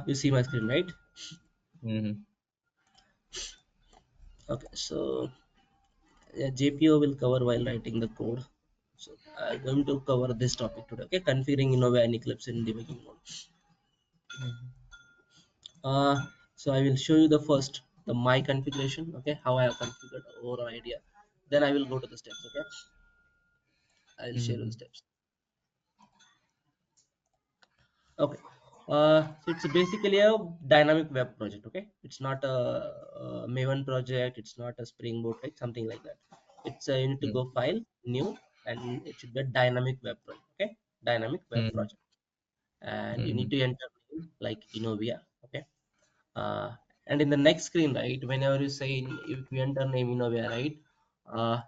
You see my screen, right? Mm-hmm. Okay, so yeah, JPO will cover while writing the code. So I'm going to cover this topic today. Okay, configuring Enovia and Eclipse in debugging mode. So I will show you the first the my configuration. Okay, how I have configured overall idea. Then I will go to the steps. Okay, I will share you the Mm-hmm. steps. Okay. So it's basically a dynamic web project. Okay, it's not a Maven project. It's not a Spring Boot, right? Something like that. It's you need to go file new, and it should be a dynamic web project. Okay, dynamic web Mm-hmm. project, and you need Mm-hmm. to enter name like Enovia. Okay, uh, and in the next screen, right? Whenever you say if you enter name Enovia, right?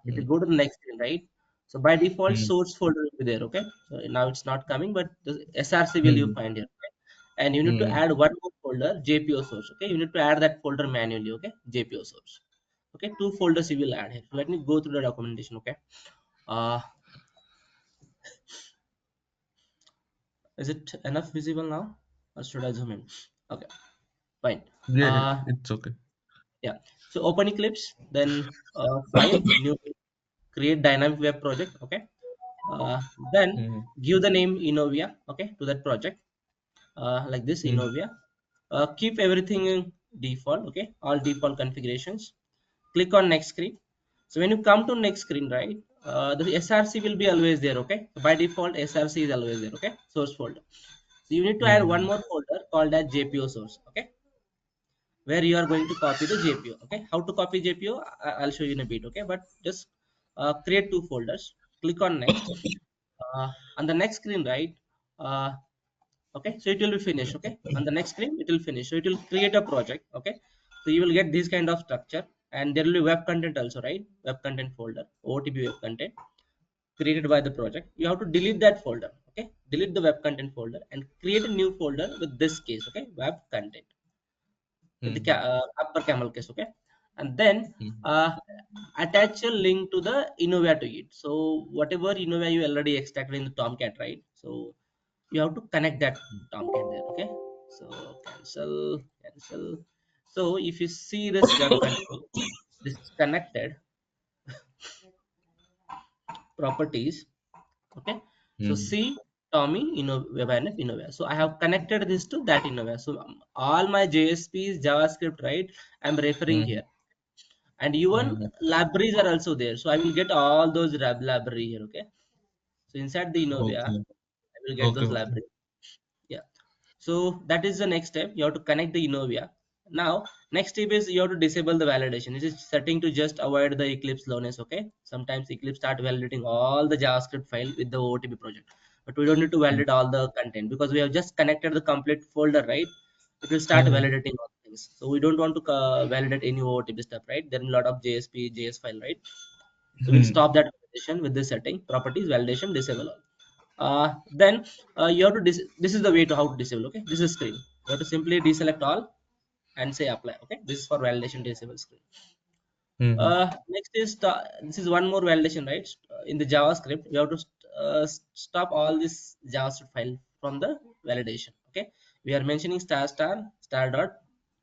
If you go to the next screen, right? So by default, source folder will be there. Okay, so now it's not coming, but the SRC will you Mm-hmm. find here. And you need to Mm-hmm. add one more folder JPO source. Okay, you need to add that folder manually. Okay, JPO source. Okay, two folders you will add here. So let me go through the documentation. Okay, uh is it enough visible now, or should I zoom in? Okay, fine. Yeah, uh it's okay. yeah, so open Eclipse, then file new, create dynamic web project. Okay, then Mm-hmm. give the name Enovia, okay, to that project, like this Mm-hmm. Enovia. Keep everything in default. Okay, all default configurations. Click on next screen. So when you come to next screen, right, the SRC will be always there. Okay, so by default SRC is always there. Okay, source folder. So you need to add one Mm-hmm. more folder called as JPO source. Okay, where you are going to copy the JPO. Okay, how to copy JPO I'll show you in a bit. Okay, but just create two folders. Click on next. On the next screen, right, uh, okay, so it will be finished. Okay, on the next screen it will finish, so it will create a project. Okay, so you will get this kind of structure, and there will be web content also, right? Web content folder, OTP web content created by the project. You have to delete that folder. Okay, delete the web content folder and create a new folder with this case. Okay, web content with the Mm-hmm. upper camel case. Okay, and then uh, attach a link to the Enovia to it. So whatever Enovia you already extracted in the Tomcat, right? So you have to connect that Tomcat there. Okay, so cancel. So if you see this web control, this is connected properties. Okay, so Mm-hmm. see Tommy Innovia. So I have connected this to that Innovia. So all my JSPs JavaScript, right, I'm referring Mm-hmm. here, and even Mm-hmm. libraries are also there. So I will get all those library here. Okay, so inside the Innovia Okay. I will get Okay. those Okay. libraries. Yeah, so that is the next step. You have to connect the Enovia. Now next step is you have to disable the validation. This is setting to just avoid the Eclipse slowness. Okay, sometimes Eclipse start validating all the JavaScript file with the OTP project, but we don't need to validate all the content because we have just connected the complete folder, right? It will start Mm-hmm. validating all things, so we don't want to validate any OTP stuff, right? There are a lot of JS file, right? So we'll Mm-hmm. stop that validation with this setting, properties validation, disable all. Then you have to this is the way to how to disable. Okay, this is screen. You have to simply deselect all and say apply. Okay, this is for validation disable screen. Mm-hmm. Next is this is one more validation, right? In the JavaScript you have to stop all this JavaScript file from the validation. Okay, we are mentioning star dot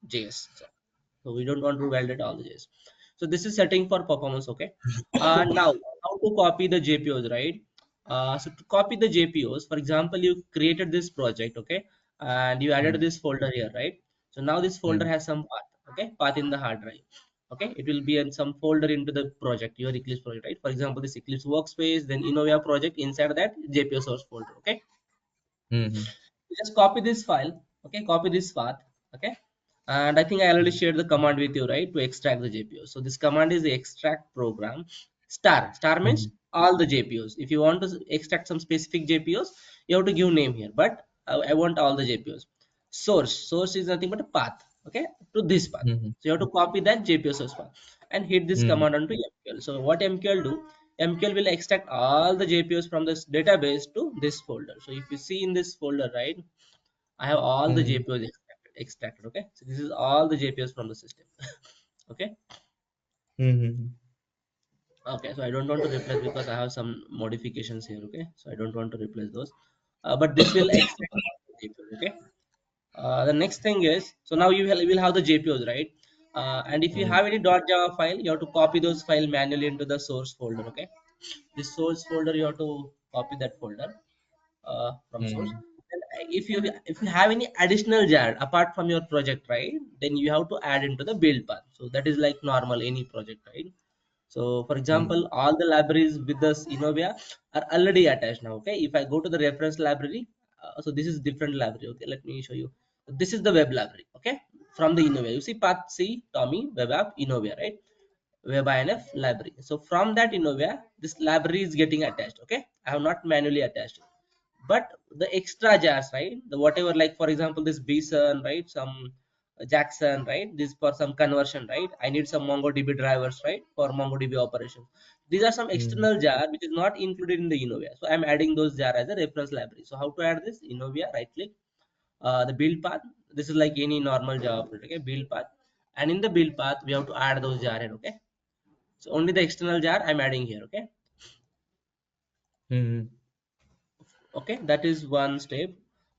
js, so we don't want to validate all the js. So this is setting for performance. Okay, now how to copy the JPOs, right? So to copy the JPOs, for example, you created this project. Okay, and you added this folder here, right? So now this folder Mm-hmm. has some path. Okay, path in the hard drive. Okay, it will be in some folder into the project, your Eclipse project, right? For example, this Eclipse workspace, then Enovia project, inside that JPO source folder. Okay, Mm-hmm. you just copy this file. Okay, copy this path. Okay, and I think I already shared the command with you, right, to extract the JPO. So this command is the extract program star means Mm-hmm. all the JPOs. If you want to extract some specific JPOs, you have to give name here, but I want all the JPOs. Source is nothing but a path. Okay, to this path. Mm-hmm. So you have to copy that JPO source path and hit this Mm-hmm. command onto MQL. So what MQL do? MQL will extract all the JPOs from this database to this folder. So if you see in this folder, right, I have all the Mm-hmm. JPOs extracted. Okay, so this is all the JPOs from the system. Okay, Mm-hmm. okay, so I don't want to replace because I have some modifications here. Okay, so I don't want to replace those, but this will extract all the JPOs. Okay, The next thing is, so now will have the JPOs, right? And if you Mm, have any .java file, you have to copy those file manually into the source folder. Okay, this source folder you have to copy that folder from source. mm, And if you have any additional jar apart from your project, right, then you have to add into the build path. So that is like normal any project, right? So for mm, example, all the libraries with this Enovia are already attached now. Okay, if I go to the reference library, so this is different library. Okay, let me show you. This is the web library. Okay, from the Enovia, you see path C, Tommy, web app, Enovia, right? Web INF library. So from that Enovia, this library is getting attached. Okay, I have not manually attached it, but the extra jars, right, the whatever, like for example this bson, right, some jackson, right, this for some conversion, right, I need some mongodb drivers, right, for mongodb operation. These are some mm, external jar which is not included in the Enovia, so I'm adding those jar as a reference library. So how to add this? Enovia, right click, the build path. This is like any normal java project. Okay, build path, and in the build path we have to add those jar in. Okay, so only the external jar I'm adding here. Okay, mm, okay, that is one step.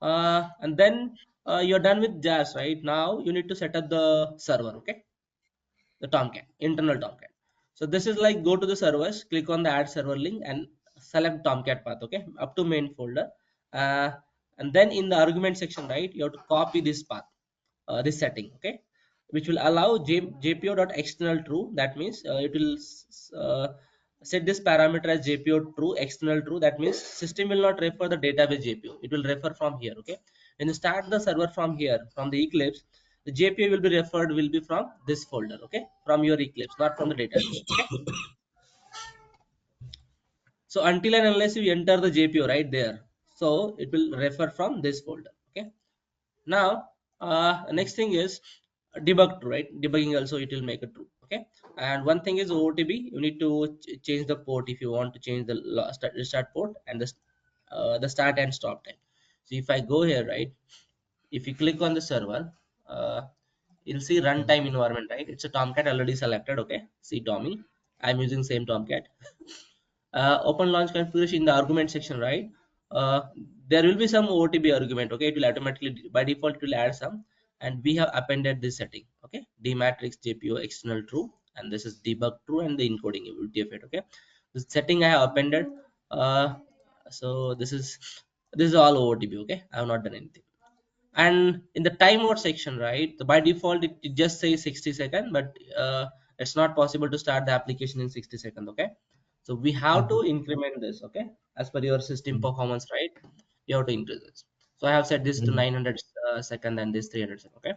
And then you're done with jars, right? Now you need to set up the server. Okay, the tomcat, internal tomcat. So this is like, go to the servers, click on the add server link and select tomcat path. Okay, up to main folder. uh, and then in the argument section, right, you have to copy this path, this setting. Okay, which will allow jpo.external true. That means it will set this parameter as jpo true, external true. That means system will not refer the database jpo, it will refer from here. Okay, when you start the server from here, from the Eclipse, the jpa will be referred, will be from this folder. Okay, from your Eclipse, not from the database. Okay, so until and unless you enter the jpo right there, so it will refer from this folder. Okay, now next thing is debug true, right? Debugging also it will make it true. Okay, and one thing is OOTB, you need to change the port if you want to change the restart port and the start and stop time. So if I go here, right, if you click on the server, uh, you'll see mm, runtime environment, right? It's a tomcat already selected. Okay, see Tommy, I'm using same tomcat. Open launch configuration in the argument section, right? uh, there will be some OOTB argument. Okay, it will automatically, by default it will add some, and we have appended this setting. Okay, dmatrix jpo external true, and this is debug true, and the encoding UTF-8. Okay, this setting I have appended. uh, so this is all OOTB. Okay, I have not done anything. And in the timeout section, right, by default it just says 60 seconds, but it's not possible to start the application in 60 seconds. Okay, so we have to mm, increment this. Okay, as per your system mm, performance, right, you have to increase this. So I have set this to mm, 900 second, and this 300 second. Okay,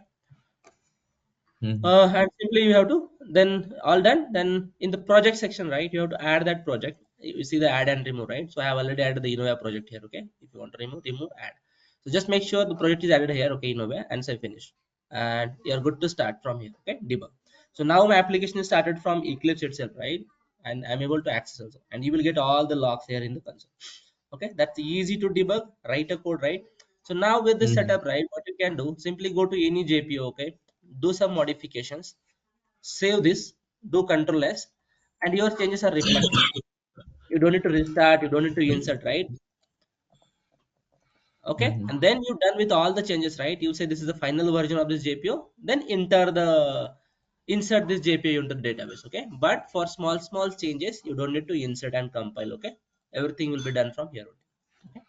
mm, and simply you have to, then all done. Then in the project section, right, you have to add that project. You see the add and remove, right? So I have already added the Innova project here. Okay, if you want to remove, add. So just make sure the project is added here. Okay, Innova, and say finish, and you're good to start from here. Okay, debug. So now my application is started from Eclipse itself, right? And I'm able to access also, and you will get all the logs here in the console. Okay, that's easy to debug. Write a code, right? So now with this mm, setup, right, what you can do, simply go to any JPO. Okay, do some modifications, save this, do control S, and your changes are reflected. You don't need to restart, you don't need to insert, right? Okay, mm. and then you're done with all the changes, right? You say this is the final version of this JPO, then insert this JPO into the database. Okay, but for small changes you don't need to insert and compile. Okay, everything will be done from here only. Okay,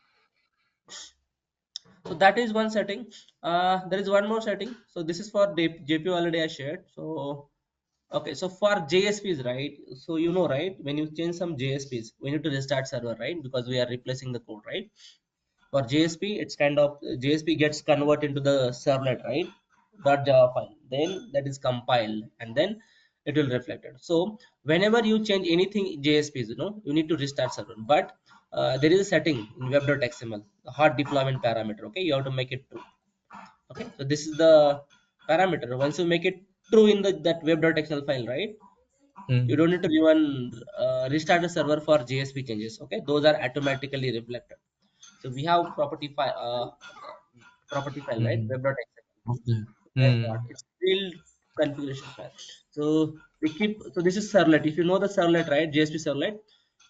so that is one setting. There is one more setting. So this is for JPO, already I shared. So okay, so for JSPs, right? So you know, right? When you change some JSPs, we need to restart server, right? Because we are replacing the code, right? For JSP, it's kind of JSP gets converted into the servlet, right? .java file. Then that is compiled, and then it will reflect it. So whenever you change anything JSPs, you need to restart server. But there is a setting in web.xml, the hot deployment parameter. Okay, you have to make it true. Okay, so this is the parameter. Once you make it true in that web.xml file, right, you Mm, don't need to even restart the server for JSP changes. Okay, those are automatically reflected. So we have property file, right, mm. web.xml. Okay. That's what Mm, it's build configuration file. So we keep, so this is servlet. If you know the servlet, right, JSP servlet,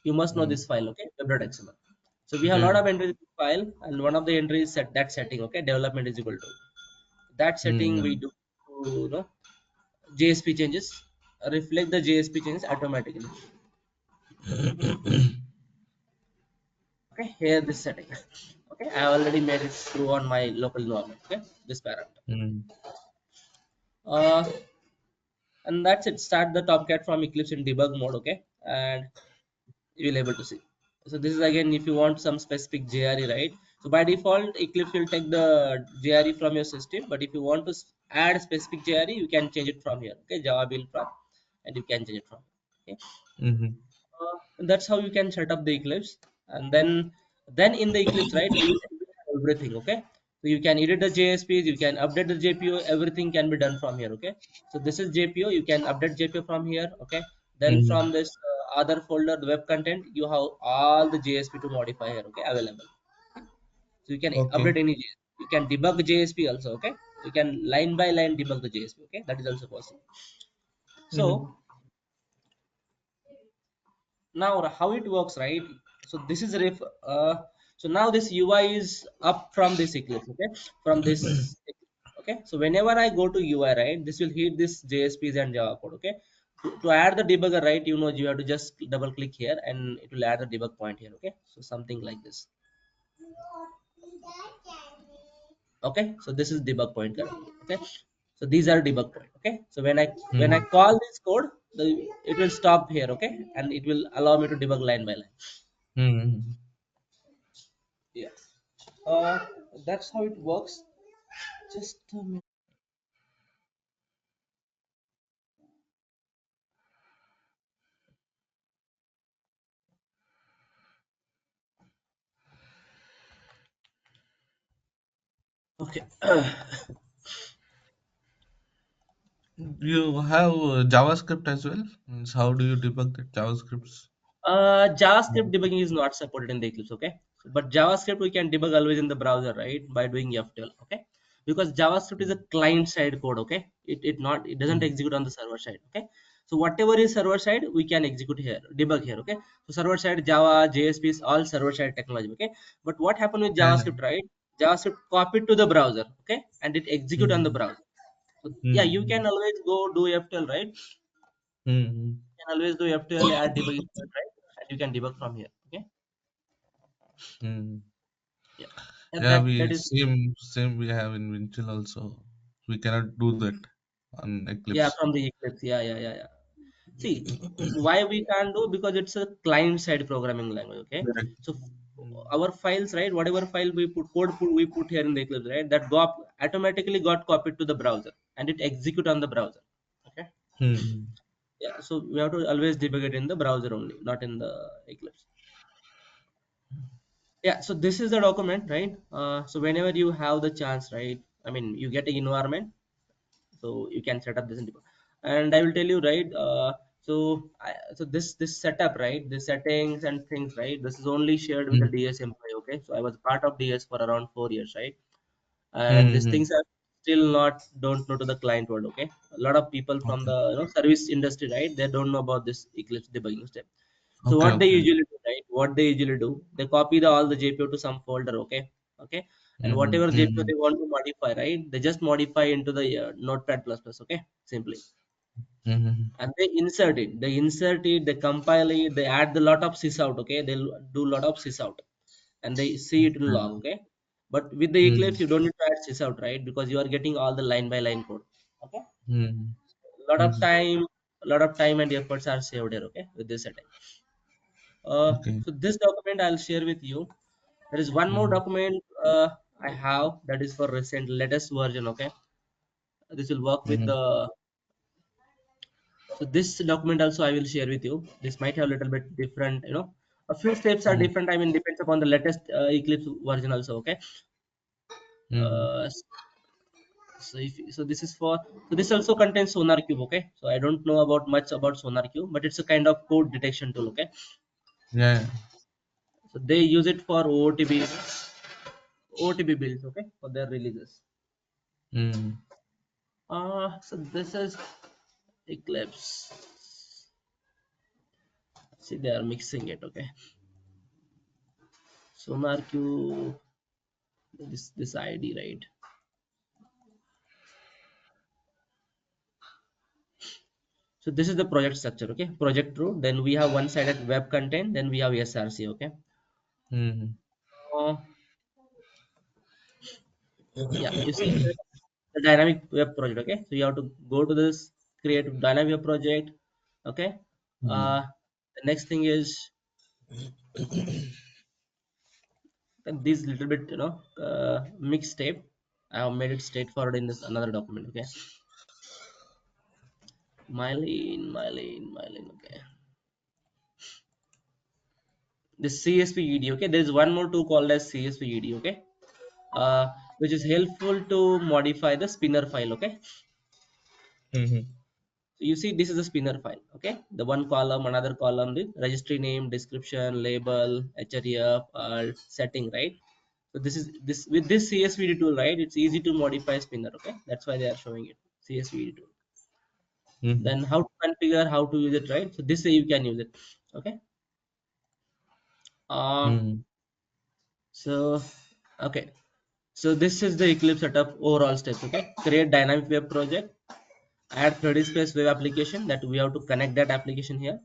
you must know mm, this file. Okay, web.xml. So we have a lot mm, of entries in the file, and one of the entries set that setting. Okay, development is equal to. That setting we Mm. do to, JSP changes, reflect the JSP changes automatically. Okay, here this setting. Okay, I already made it through on my local environment. Okay, this parameter. Mm. Uh, and that's it. Start the Tomcat from Eclipse in debug mode. Okay, and you will able to see. So this is again if you want some specific JRE, right? So by default, Eclipse will take the JRE from your system. But if you want to add specific JRE, you can change it from here. Okay, Java build from, and you can change it from. Okay. Mhm. That's how you can set up the Eclipse, and then in the Eclipse, right, you will have everything. Okay, so you can edit the JSPs, you can update the JPO, everything can be done from here. Okay, so this is JPO, you can update JPO from here. Okay, then from Mhm. this other folder, the web content, you have all the JSP to modify here. Okay, available, so you can Okay. update any JSP, you can debug JSP also. Okay, you can line by line debug the JSP. Okay, that is also possible. Mhm. So now how it works, right? So this is so now this UI is up from this Eclipse. Okay, from this okay, so whenever I go to UI, right, this will hit this JSPs and Java code. Okay, to add the debugger, right, you have to just double click here and it will add the debug point here. Okay, so something like this. Okay, so this is debug point currently. Okay, so these are debug point. Okay, so when I Mhm. call this code, it will stop here. Okay, and it will allow me to debug line by line. Mhm. Yeah. Uh, that's how it works. Just a minute. Okay. You have JavaScript as well? Means how do you debug the JavaScripts? JavaScript debugging is not supported in the Eclipse. Okay. But JavaScript we can debug always in the browser, right? By doing FTL. Okay. Because JavaScript is a client side code. Okay. It doesn't Mm. execute on the server side. Okay. So whatever is server side, we can execute here, debug here. Okay. So server side Java, JSP is all server side technology. Okay. But what happened with Yeah. JavaScript, right? JavaScript copied to the browser. Okay. And it execute on the Mm. browser. So yeah, you Mm. can always go do FTL, right? You Mm. can always do FTL, add debugging point, right? And you can debug from here. Okay. Mm. Yeah. And Yeah, that we is same we have in Winchell also. We cannot do that on yeah Eclipse. from the Eclipse. Yeah. See, why we can't do, because it's a client side programming language. Okay. Correct. So Mm. our files, right? Whatever file we we put here in the Eclipse, right? That got automatically got copied to the browser and it execute on the browser. Okay. Mm. Yeah. So we have to always debug it in the browser only, not in the Eclipse. Yeah, so this is the document, right? So whenever you have the chance, right, I mean you get an environment, so you can set up this and I will tell you, right, so this setup, right, the settings and things, right, this is only shared with the Mm. DS employee. Okay, so I was part of DS for around 4 years, right, and these Mm. things are still not don't know to the client world. Okay, a lot of people from Okay. the service industry, right, they don't know about this Eclipse debugging step. So Okay. what they Okay. usually do, right? What they usually do, they copy all the JPO to some folder, okay, okay, and Mm. whatever JPO Mm. they want to modify, right? They just modify into the Notepad plus plus, okay, simply, Mm. and they insert it. They insert it. They compile it. They add the lot of sys out, okay. They'll do lot of sys out, and they see it in log, Okay. okay. But with the Mm. Eclipse, you don't need to add sys out, right? Because you are getting all the line by line code, okay. Mm. Lot of Mm. time, and efforts are saved here, okay, with this setting. Okay. So this document I'll share with you. There is one more Mm. document I have that is for recent latest version. Okay, this will work with Mm. the. So this document also I will share with you. This might have a little bit different. A few steps are Mm. different. I mean, depends upon the latest Eclipse version also. Okay. Mm. Uh, so this is for. So this also contains Sonar Cube. Okay. So I don't know about much about Sonar Cube, but it's a kind of code detection tool. Okay. Yeah. So they use it for OTB builds. Okay, for their releases. Mm. So this is Eclipse. See, they are mixing it. Okay, Sonar Q. This ID, right? So this is the project structure, okay? Project root, then we have one sided web content, then we have SRC, okay? Mm-hmm. Uh, yeah, you see the dynamic web project, okay? So you have to go to this, create dynamic web project, okay? Mm-hmm. The next thing is this little bit, mixed tape. I have made it straightforward in this another document, okay? Mylene, okay? This CSV okay? There is one more tool called as CSV okay? Which is helpful to modify the spinner file, okay? Mm-hmm. So you see this is a spinner file, okay? The one column, another column, the registry name, description, label, href, setting, right? So this is this with this CSV tool, right? It's easy to modify spinner, okay? That's why they are showing it, CSV tool. Mm-hmm. Then how to configure, how to use it, right? So this way you can use it, okay? uh Mm-hmm. so okay, so this is the Eclipse setup overall steps, okay? Create dynamic web project, add 30 space web application, that we have to connect that application here.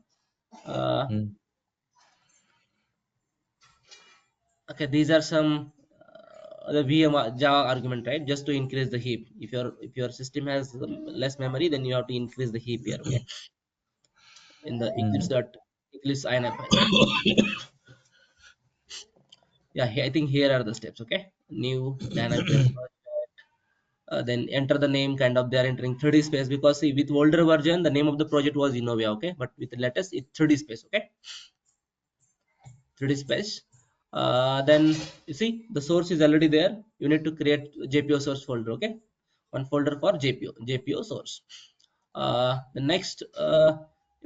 uh okay, these are some the VM Java argument, right? Just to increase the heap. If your system has less memory, then you have to increase the heap here, okay? In the Eclipse dot Eclipse INF file. Yeah, I think here are the steps, okay? New dynamic web project. Then enter the name, kind of they are entering 30 space, because see, with older version the name of the project was Enovia, okay? But with the latest it's 30 space, okay? 3D space. Then you see the source is already there. You need to create JPO source folder, okay? One folder for JPO source. The next,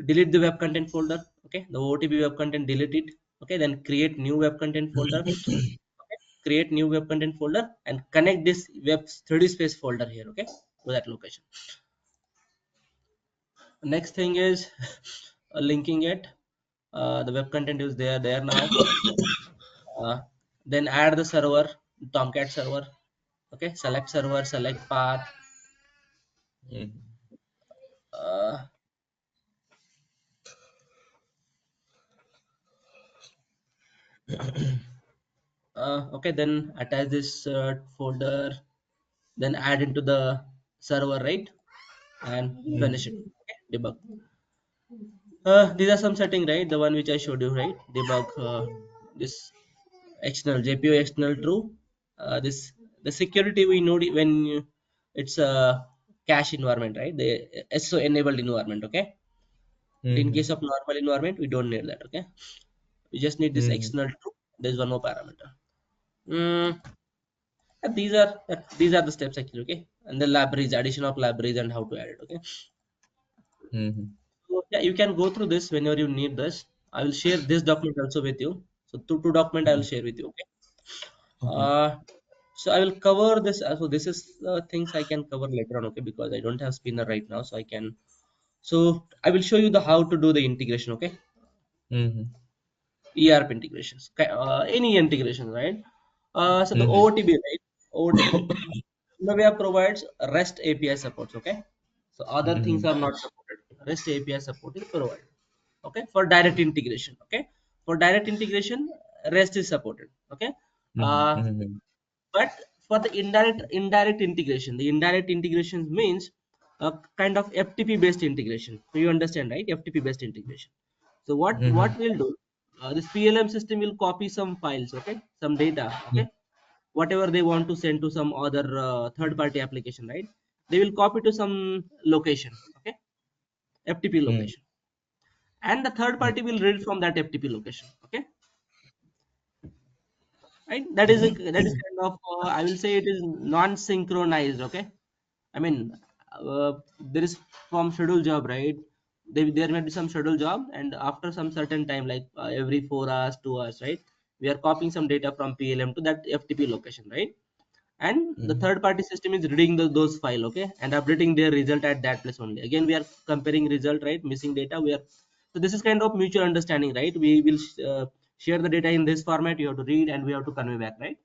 delete the web content folder, okay? The OTP web content, delete it, okay? Then create new web content folder, okay? Create new web content folder and connect this web 30 space folder here, okay? To that location. Next thing is linking it. The web content is there now. uh, then add the server, Tomcat server, okay? Select server, select path. uh, okay, then attach this folder, then add into the server, right? And finish it, okay? Debug. These are some setting, right? The one which I showed you, right? Debug, this external JPO external true. This the security we know when it's a cache environment, right? The SO enabled environment, okay? But in Mm-hmm. case of normal environment, we don't need that, okay? We just need this Mm-hmm. external true. There's one more parameter. Mm, and these are the steps actually, okay? And the libraries, addition of libraries and how to add it, okay? Mm-hmm. So yeah, you can go through this whenever you need this. I will share this document also with you. So two document I will share with you, okay? Okay. Uh, so I will cover this. So this is things I can cover later on, okay? Because I don't have spinner right now, so I can. So I will show you the how to do the integration, okay? Mm-hmm. ERP integrations, okay, any integration, right? So the Mm-hmm. OOTB, right? OOTB. Enovia provides REST API supports, okay? So other things Mm-hmm. are not supported. REST API support is provided, okay? For direct integration, okay? For direct integration, REST is supported, okay? Uh, Mm-hmm. but for the indirect integration, the indirect integration means a kind of FTP based integration. So you understand, right? FTP based integration. So what Mm-hmm. we'll do, this PLM system will copy some files, okay? Some data, okay? Whatever they want to send to some other third party application, right? They will copy to some location, okay? FTP location, and the third party will read from that FTP location, okay? Right? That is kind of, I will say it is non synchronized, okay? I mean, there is from schedule job, right? There may be some schedule job, and after some certain time, like every 4 hours, 2 hours, right? We are copying some data from PLM to that FTP location, right? And the Mm-hmm. third party system is reading those file, okay, and updating their result at that place only. Again, we are comparing result, right? Missing data. We are so this is kind of mutual understanding, right? We will share the data in this format. You have to read, and we have to convey back, right?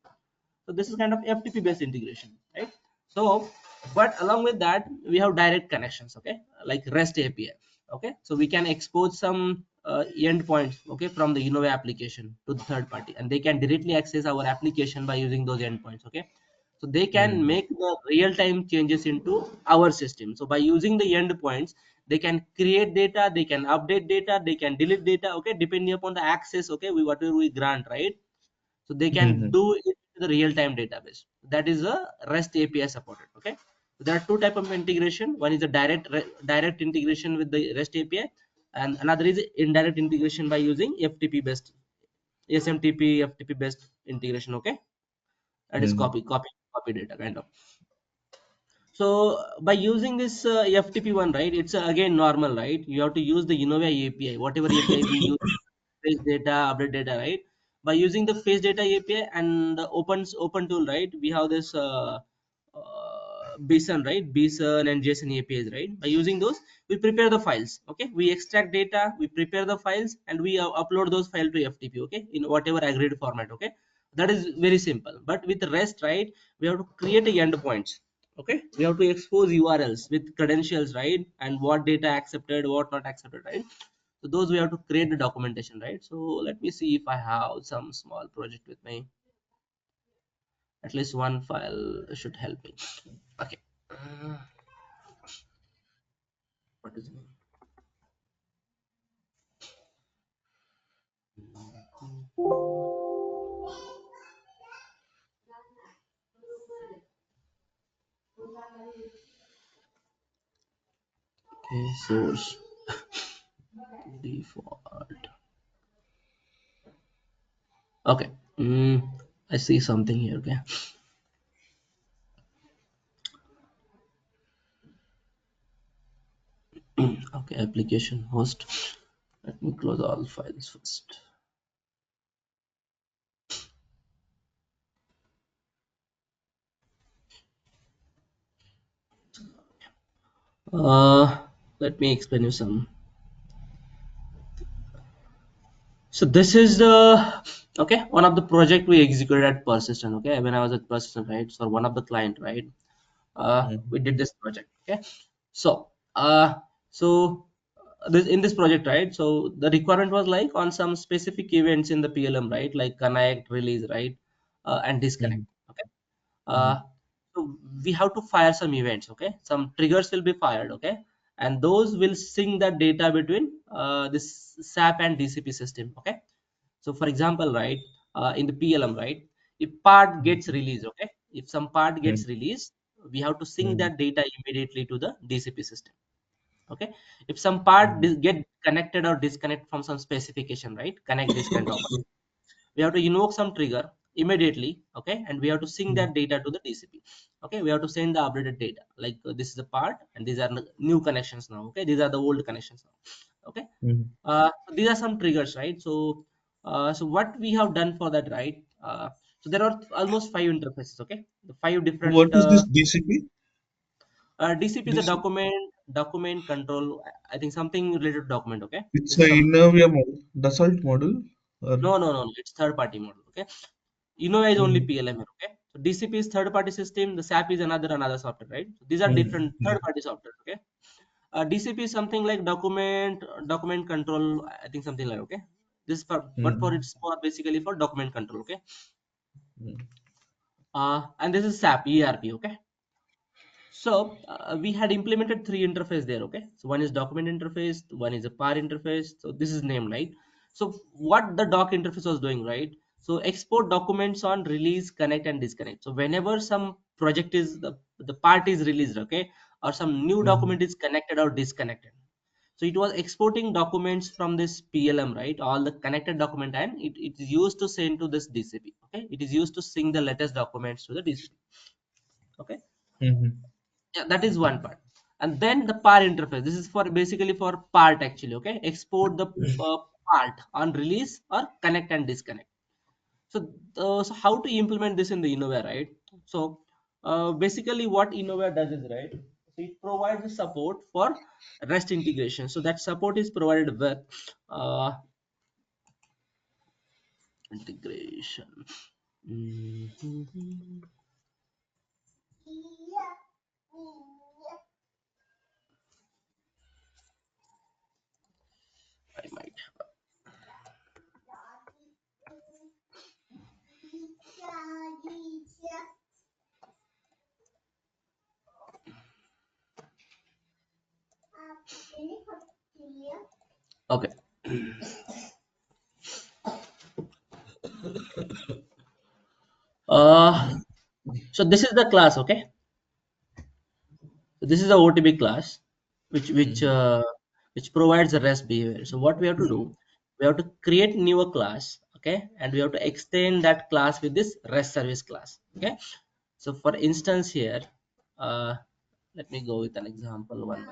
So this is kind of FTP based integration, right? So, but along with that, we have direct connections, okay, like REST API. Okay, so we can expose some endpoints, okay, from the Enovia application to the third party, and they can directly access our application by using those endpoints. Okay, so they can Mm. make the real-time changes into our system. So by using the endpoints, they can create data, they can update data, they can delete data. Okay, depending upon the access. Okay, we whatever we grant, right? So they can Mhm. do it to the real-time database. That is a REST API supported. Okay, so there are two type of integration. One is a direct integration with the REST API, and another is indirect integration by using FTP based SMTP FTP based integration. Okay, that is Mm. copy data kind of. So by using this FTP one, right, it's again normal, right? You have to use the Enovia API, whatever API we use, face data, update data, right? By using the face data API and the open tool, right? We have this Bison, right? Bison and JSON APIs, right? By using those, we prepare the files. Okay, we extract data, we prepare the files, and we upload those files to FTP. Okay, in whatever agreed format. Okay, that is very simple. But with REST, right, we have to create a endpoints. Okay, we have to expose URLs with credentials, right, and what data accepted, what not accepted, right? So those we have to create the documentation, right? So let me see if I have some small project with me. At least one file should help me. Okay. What is it? Okay, source default. Okay. I see something here. Okay. Okay, application host. Let me close all files first. Let me explain you some. So this is the okay, one of the project we executed at Persistent. Okay, when I was at Persistent, right? So one of the client, right? We Mhm. did this project. Okay, so this in this project, right? So the requirement was like on some specific events in the PLM, right? Like connect, release, right, and disconnect. Mhm. Okay, uh, Mhm. so we have to fire some events. Okay, some triggers will be fired. Okay, and those will sync that data between this SAP and DCP system. Okay, so for example, right, in the PLM, right, if part gets Mhm. released, okay, if some part Mhm. gets released, we have to sync Mhm. that data immediately to the DCP system. Okay, if some part Mhm. get connected or disconnect from some specification, right, connect disconnect operation, we have to invoke some trigger immediately. Okay, and we have to sync Mhm. that data to the DCP. Okay, we have to send the updated data, like this is a part and these are the new connections now. Okay, these are the old connections now. Okay, Mhm. so these are some triggers, right? So so what we have done for that, right? So there are almost five interfaces. Okay, the five What different is this DCP? DCP is a DC? document control. I think something related to document. Okay, It's this a is some. Enovia model, Dassault model, or No. It's third party model. Okay, Innova is only Mhm. PLM here. Okay, so DCP is third party system. The SAP is another software, right? So these are Mhm. different Yeah. third party software. Okay, DCP is something like document control. I think something like, okay. This for but for Mhm. it's for basically for document control. Okay, Mhm. and this is SAP ERP. Okay, so we had implemented three interface there. Okay, so one is document interface, one is a par interface. So this is named, right. So what the doc interface was doing, right? So export documents on release, connect, and disconnect. So whenever some project is the part is released, okay, or some new Mhm. document is connected or disconnected. So it was exporting documents from this PLM, right? All the connected document, and it is used to send to this DCP. Okay, it is used to sync the latest documents to the DCP. Okay, Mhm. yeah, that is one part. And then the par interface, this is for basically for part actually. Okay, export the part on release or connect and disconnect. So so how to implement this in the Innova, right? So basically what Innova does is, right, so it provides the support for REST integration. So that support is provided with uh, integration. Mhm. I might. Okay. Uh, so this is the class, okay? So this is the OTB class, which which Mm-hmm. uh, which provides the REST behavior. So what we have to do, we have to create newer class, okay, and we have to extend that class with this REST service class, okay. So for instance here, uh, let me go with an example one.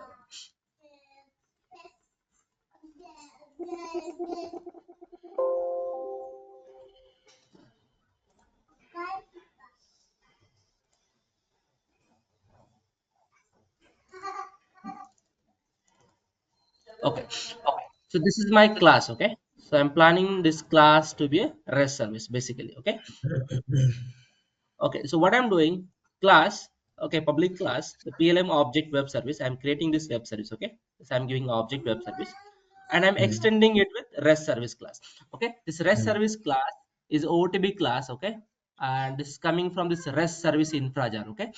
Okay. So this is my class, okay. So I'm planning this class to be a REST service basically, okay. Okay, so what I'm doing, class, okay, public class, the PLM object web service. I'm creating this web service, okay. So I'm giving object web service, and I'm Mm-hmm. extending it with REST service class. Okay, this REST service class is OTB class, okay, and this is coming from this REST service infrajar, okay.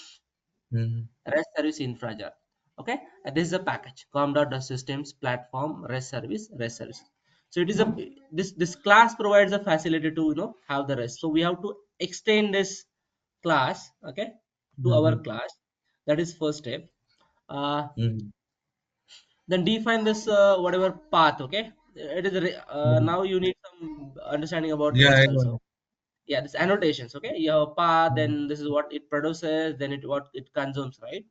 Mm-hmm. REST service infrajar, okay. And this is a package com.systems platform REST service. So it is a this class provides a facility to have the REST. So we have to extend this class, okay, to our Mm-hmm. class. That is first step. uh, Mm-hmm. then define this whatever path, okay. It is Mm-hmm. now you need some understanding about Yeah, REST I also. know. Yeah, this annotations, okay. You have a path, Mm-hmm. then this is what it produces, then it what it consumes, right.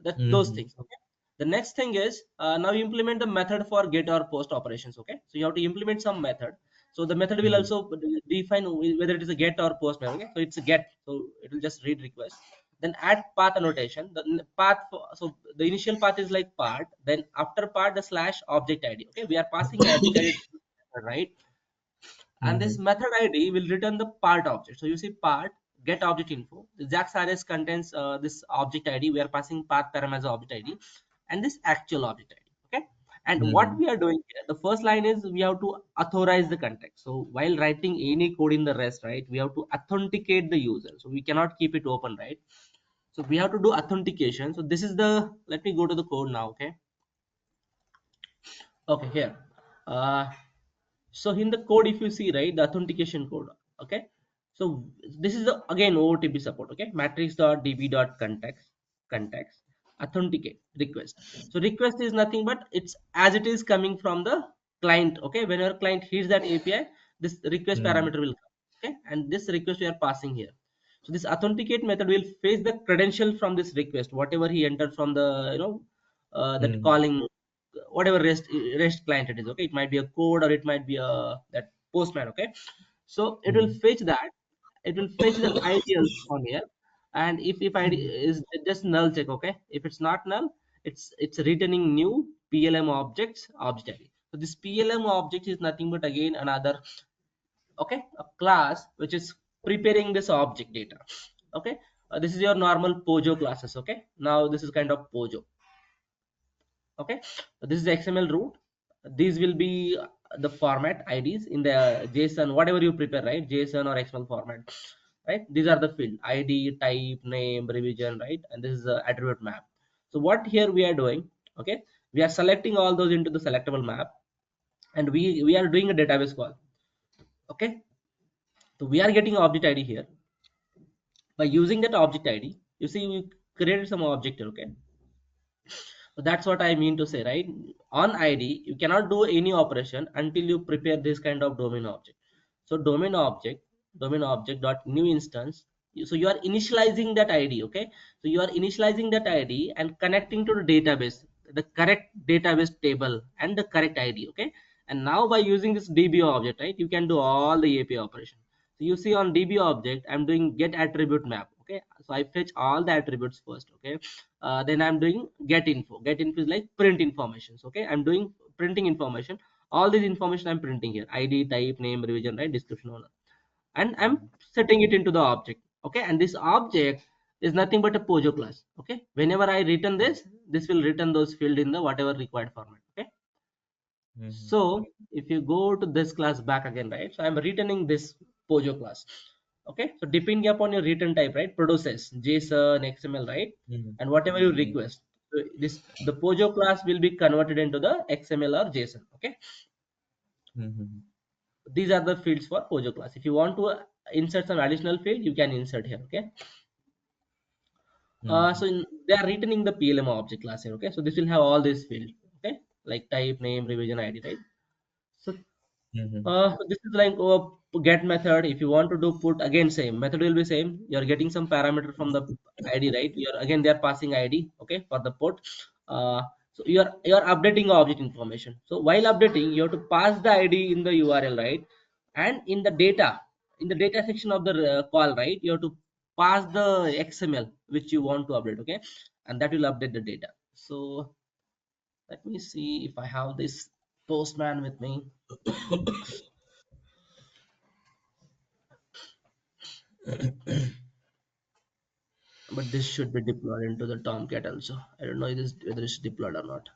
That those Mm-hmm. things, okay. The next thing is now you implement the method for get or post operations, okay. So you have to implement some method. So the method will Mm-hmm. also define whether it is a get or post method, okay. So it's a get, so it will just read request. Then add path annotation, the path so the initial path is like part, then after part the slash object id, okay. We are passing object id to the method, right. And this Mm-hmm. method id will return the part object. So you see part get object info, the jax rs contains this object id. We are passing path param as object id, and this actual object id, okay. And what Mm-hmm. we are doing here, the first line is we have to authorize the context. So while writing any code in the rest, right, we have to authenticate the user, so we cannot keep it open, right. So we have to do authentication. So this is the, let me go to the code now, okay. Okay, here. So in the code, if you see, right, the authentication code, okay. So this is the again OOTP support, okay. Matrix.db.context authenticate request. So request is nothing but it's as it is coming from the client, okay. Whenever client hits that API, this request Mm-hmm. parameter will come, okay, and this request we are passing here. So this authenticate method will fetch the credential from this request, whatever he entered from the that Mm-hmm. calling, whatever rest client it is, okay. It might be a code or it might be a that postman, okay. So it will fetch that, it will fetch the id also from here. And if id is just null check, okay. If it's not null, it's returning new plm object id. So this plm object is nothing but again another, okay, a class which is preparing this object data, okay. This is your normal pojo classes, okay. Now this is kind of pojo, okay. This is the xml root. These will be the format ids in the json, whatever you prepare, right, json or xml format, right. These are the field id, type, name, revision, right. And this is the attribute map. So what here we are doing, okay, we are selecting all those into the selectable map, and we are doing a database call, okay. So we are getting object id here. By using that object id, you see we created some object here, okay. So that's what I mean to say, right? On ID, you cannot do any operation until you prepare this kind of domain object. So domain object dot new instance. So you are initializing that ID, okay? So you are initializing that ID and connecting to the database, the correct database table and the correct ID, okay? And now by using this DB object, right, you can do all the API operation. So you see on DB object, I'm doing get attribute map, okay? So I fetch all the attributes first, okay? Then I'm doing get info. Get info is like print informations, okay. I'm doing printing information. All this information I'm printing here: id, type, name, revision, right, description, owner. And I'm setting it into the object, okay. And this object is nothing but a pojo class, okay. Whenever I return this will return those field in the whatever required format, okay. Mm-hmm. So if you go to this class back again, right? So I'm returning this Pojo class. Okay. So depending upon your return type, right? Produces JSON, XML, right? Mm-hmm. And whatever you Mm-hmm. request. So this the Pojo class will be converted into the XML or JSON. Okay. Mm-hmm. These are the fields for Pojo class. If you want to insert some additional field, you can insert here. Okay. Mm-hmm. They are returning the PLM object class here. Okay. So this will have all these fields. Okay. Like type, name, revision ID, right? So Mm-hmm. this is like get method. If you want to do put, again same method will be same. You're getting some parameter from the ID, right? You're again they are passing ID, okay, for the put. So you're updating object information. So while updating, you have to pass the ID in the URL, right? And in the data section of the call, right? You have to pass the XML which you want to update, okay, and that will update the data. So let me see if I have this postman with me. But this should be deployed into the Tomcat also. I don't know whether it's deployed or not.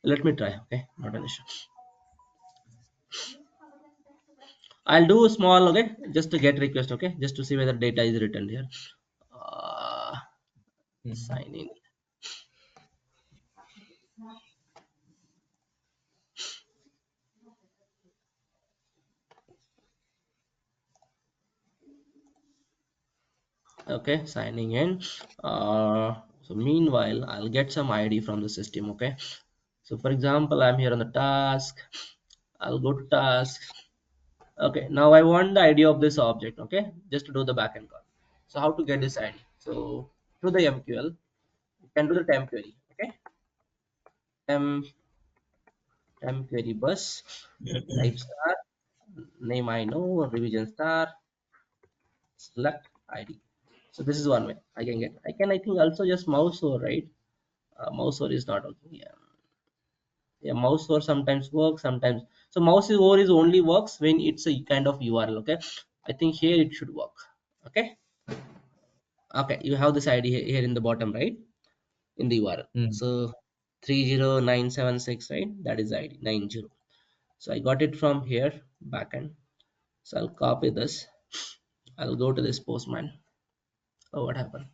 Let me try. Okay, not an issue. I'll do a small, okay, just to get request, okay, just to see whether data is returned here. uh, Mm-hmm. Sign in. Okay, signing in. So meanwhile I'll get some ID from the system. Okay, so for example I'm here on the task. I'll go to task. Okay, now I want the ID of this object, okay, just to do the backend call. So how to get this ID? So through the MQL you can do the temp query. Okay, temp query bus, type star, name I know, revision star, select ID. So this is one way I can get. I think also just mouse over, right? Mouse over is not okay. Yeah, yeah, mouse over sometimes works, sometimes. So mouse over is only works when it's a kind of URL. Okay, I think here it should work. Okay, okay, you have this ID here in the bottom, right? In the URL. Mm-hmm. So 30976, right? That is ID 90. So I got it from here backend. So I'll copy this. I'll go to this postman. Oh, what happened?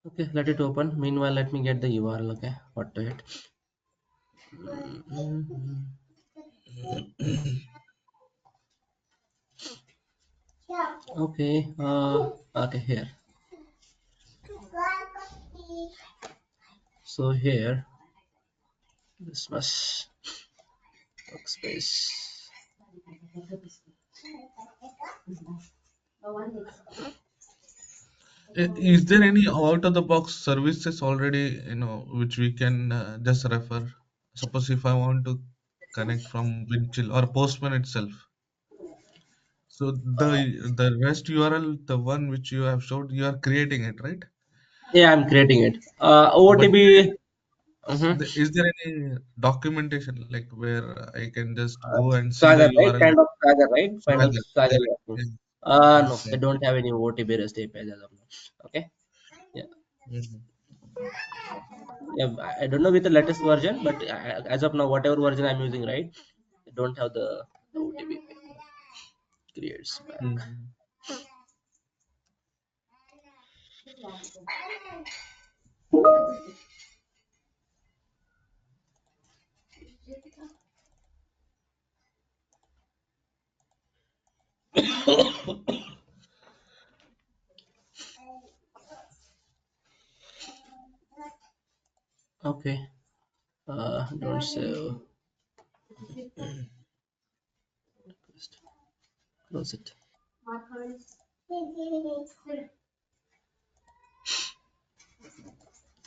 Okay, let it open. Meanwhile, let me get the URL. Okay, what to it? Mhm. Okay, okay, here. So here, this was workspace. Is there any out of the box services already, which we can just refer? Suppose if I want to connect from Windchill or Postman itself. So the rest URL, the one which you have showed, you are creating it, right? Yeah, I'm creating it. But OTB. Mhm. is there any documentation like where I can just go and see the Swagger, right? URL? Kind of Swagger, right? Kind of Swagger. Swagger. Correct. You're asking. Yeah, No, they exactly. don't have any OTB REST APIs as of now. Okay. Yeah. Mhm. Yeah, I don't know with the latest version, but as of now, whatever version I'm using, right, they don't have the OTB creates back. Mhm. Okay. Don't save. Just close it.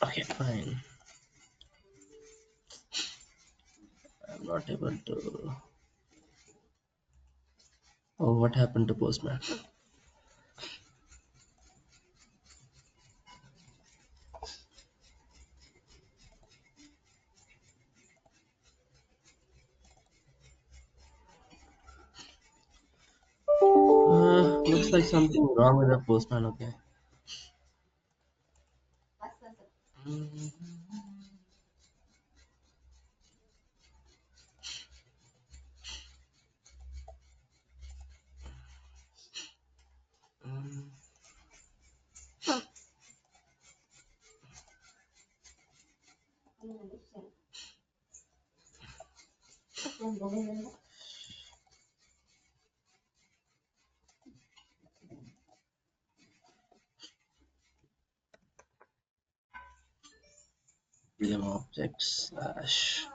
Okay, fine. I'm not able to. Oh, what happened to Postman? Looks like something wrong with the Postman. Okay. Mm, mm. Film objects slash.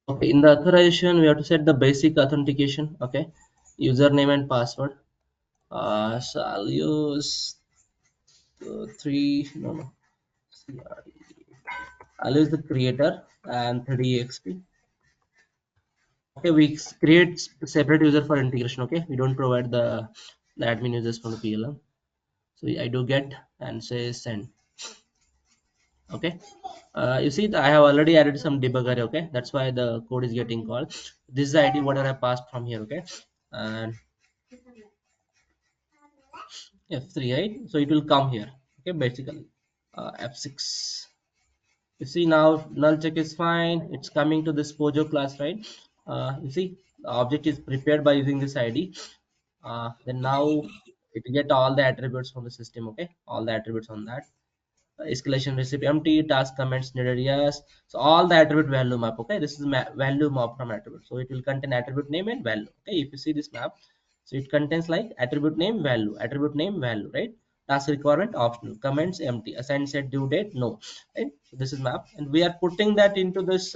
Okay, in the authorization, we have to set the basic authentication. Okay, username and password. So I'll use three. No, no. CRE. I'll use the creator and 3DXP. Okay, we create separate user for integration. Okay, we don't provide the admin users from the PLM. So I do get and say send. Okay, you see I have already added some debugger. Okay, that's why the code is getting called. This is the ID whatever I passed from here. Okay, and F3, right? So it will come here. Okay, basically F6. You see now null check is fine. It's coming to this Pojo class, right? You see the object is prepared by using this ID. Then now it get all the attributes from the system. Okay, all the attributes on that. Escalation recipe empty, task comments needed, yes. So all the attribute value map. Okay, this is value map from attribute, so it will contain attribute name and value. Okay, if you see this map, so it contains like attribute name value, attribute name value, right? Task requirement optional, comments empty, assign set due date no, right? So this is map, and we are putting that into this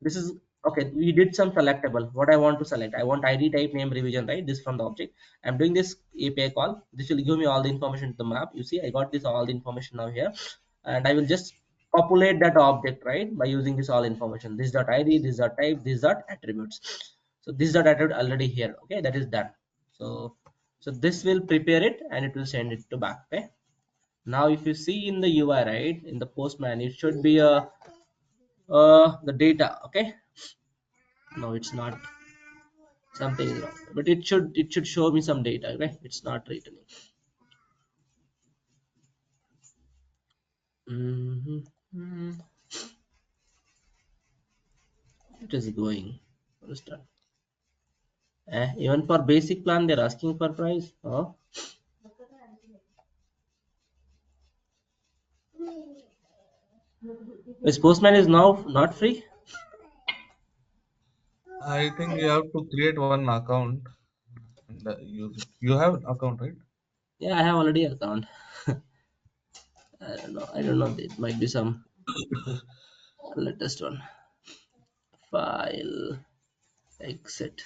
this is okay. We did some selectable. What I want to select, I want ID type name revision, right? This from the object. I'm doing this API call. This will give me all the information to the map. You see I got this all the information now here, and I will just populate that object, right, by using this all information. This dot id, this dot type, this dot attributes. So this dot attribute already here. Okay, that is done. So this will prepare it and it will send it to back. Okay, now if you see in the UI, right, in the postman, it should be a the data. Okay, no, it's not. Something is wrong, but it should show me some data. Okay, it's not returning. Mhm. It is going. Understand? Even for basic plan they're asking for price. Oh, this postman is now not free. I think you have to create one account and use it. You have an account, right? Yeah, I have already account. I don't know, it might be some latest one. File, exit.